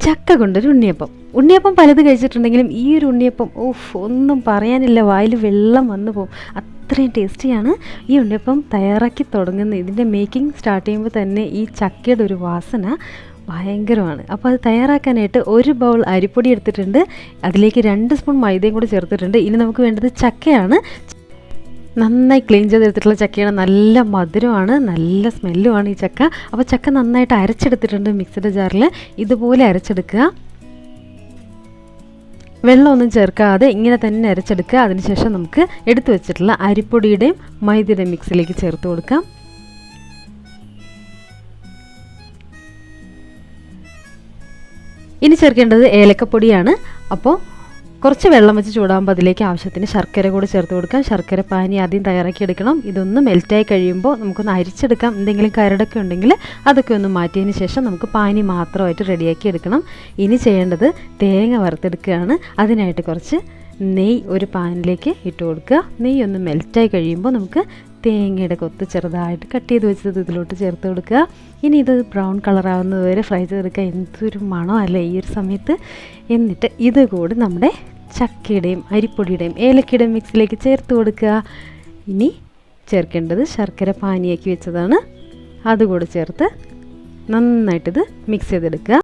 ചക്ക കൊണ്ടൊരു ഉണ്ണിയപ്പം. ഉണ്ണിയപ്പം പലത് കഴിച്ചിട്ടുണ്ടെങ്കിലും ഈ ഒരു ഉണ്ണിയപ്പം ഒന്നും പറയാനില്ല, വായിൽ വെള്ളം വന്നു പോകും, അത്രയും ടേസ്റ്റിയാണ്. ഈ ഉണ്ണിയപ്പം തയ്യാറാക്കി തുടങ്ങുന്ന ഇതിൻ്റെ മേക്കിംഗ് സ്റ്റാർട്ട് ചെയ്യുമ്പോൾ തന്നെ ഈ ചക്കയുടെ ഒരു വാസന ഭയങ്കരമാണ്. അപ്പോൾ അത് തയ്യാറാക്കാനായിട്ട് 1 ബൗൾ അരിപ്പൊടി എടുത്തിട്ടുണ്ട്, അതിലേക്ക് 2 സ്പൂൺ മൈദയും കൂടി ചേർത്തിട്ടുണ്ട്. ഇനി നമുക്ക് വേണ്ടത് ചക്കയാണ്. നന്നായി ക്ലീൻ ചെയ്തെടുത്തിട്ടുള്ള ചക്കയാണ്, നല്ല മധുരമാണ്, നല്ല സ്മെല്ലുമാണ് ഈ ചക്ക. അപ്പോൾ ചക്ക നന്നായിട്ട് അരച്ചെടുത്തിട്ടുണ്ട് മിക്സിയുടെ ജാറിൽ. ഇതുപോലെ അരച്ചെടുക്കുക, വെള്ളമൊന്നും ചേർക്കാതെ ഇങ്ങനെ തന്നെ അരച്ചെടുക്കുക. അതിനുശേഷം നമുക്ക് എടുത്തു വെച്ചിട്ടുള്ള അരിപ്പൊടിയുടെയും മൈദയുടെയും മിക്സിലേക്ക് ചേർത്ത് കൊടുക്കാം. ഇനി ചേർക്കേണ്ടത് ഏലക്കപ്പൊടിയാണ്. അപ്പോൾ കുറച്ച് വെള്ളം വെച്ച് ചൂടാകുമ്പോൾ അതിലേക്ക് ആവശ്യത്തിന് ശർക്കര കൂടി ചേർത്ത് കൊടുക്കാം. ശർക്കര പാനി ആദ്യം തയ്യാറാക്കി എടുക്കണം. ഇതൊന്ന് മെൽറ്റായി കഴിയുമ്പോൾ നമുക്കൊന്ന് അരിച്ചെടുക്കാം. എന്തെങ്കിലും കരടൊക്കെ ഉണ്ടെങ്കിൽ അതൊക്കെ ഒന്ന് മാറ്റിയതിന് ശേഷം നമുക്ക് പാനി മാത്രമായിട്ട് റെഡിയാക്കി എടുക്കണം. ഇനി ചെയ്യേണ്ടത് തേങ്ങ വറുത്തെടുക്കുകയാണ്. അതിനായിട്ട് കുറച്ച് നെയ്യ് ഒരു പാനിലേക്ക് ഇട്ട് കൊടുക്കുക. നെയ്യ് ഒന്ന് മെൽറ്റായി കഴിയുമ്പോൾ നമുക്ക് തേങ്ങയുടെ കൊത്ത് ചെറുതായിട്ട് കട്ട് ചെയ്ത് വെച്ചത് ഇതിലോട്ട് ചേർത്ത് കൊടുക്കുക. ഇനി ഇത് ബ്രൗൺ കളറാവുന്നത് വരെ ഫ്രൈ ചെയ്തെടുക്കുക. എന്തൊരു മണമല്ലേ ഈ ഒരു സമയത്ത്. എന്നിട്ട് ഇത് കൂടി നമ്മുടെ ചക്കയുടെയും അരിപ്പൊടിയുടെയും ഏലക്കയുടെയും മിക്സിലേക്ക് ചേർത്ത് കൊടുക്കുക. ഇനി ചേർക്കേണ്ടത് ശർക്കര പാനിയാക്കി വെച്ചതാണ്, അതുകൂടി ചേർത്ത് നന്നായിട്ടിത് മിക്സ് ചെയ്തെടുക്കുക.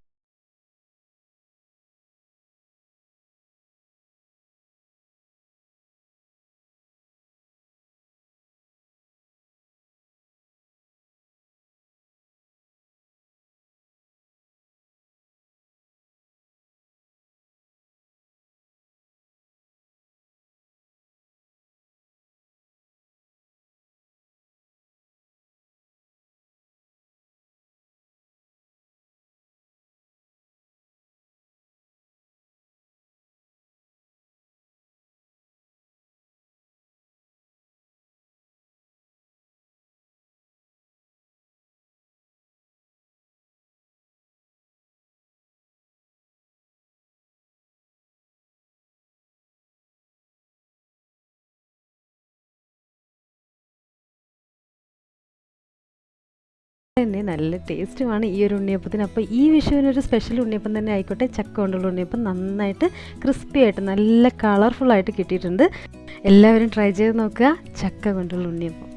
തന്നെ നല്ല ടേസ്റ്റുമാണ് ഈ ഒരു ഉണ്ണിയപ്പത്തിന്. അപ്പോൾ ഈ വിഷുവിനൊരു സ്പെഷ്യൽ ഉണ്ണിയപ്പം തന്നെ ആയിക്കോട്ടെ. ചക്ക കൊണ്ടുള്ള ഉണ്ണിയപ്പം നന്നായിട്ട് ക്രിസ്പി ആയിട്ട് നല്ല കളർഫുള്ളായിട്ട് കിട്ടിയിട്ടുണ്ട്. എല്ലാവരും ട്രൈ ചെയ്ത് നോക്കുക ചക്ക കൊണ്ടുള്ള ഉണ്ണിയപ്പം.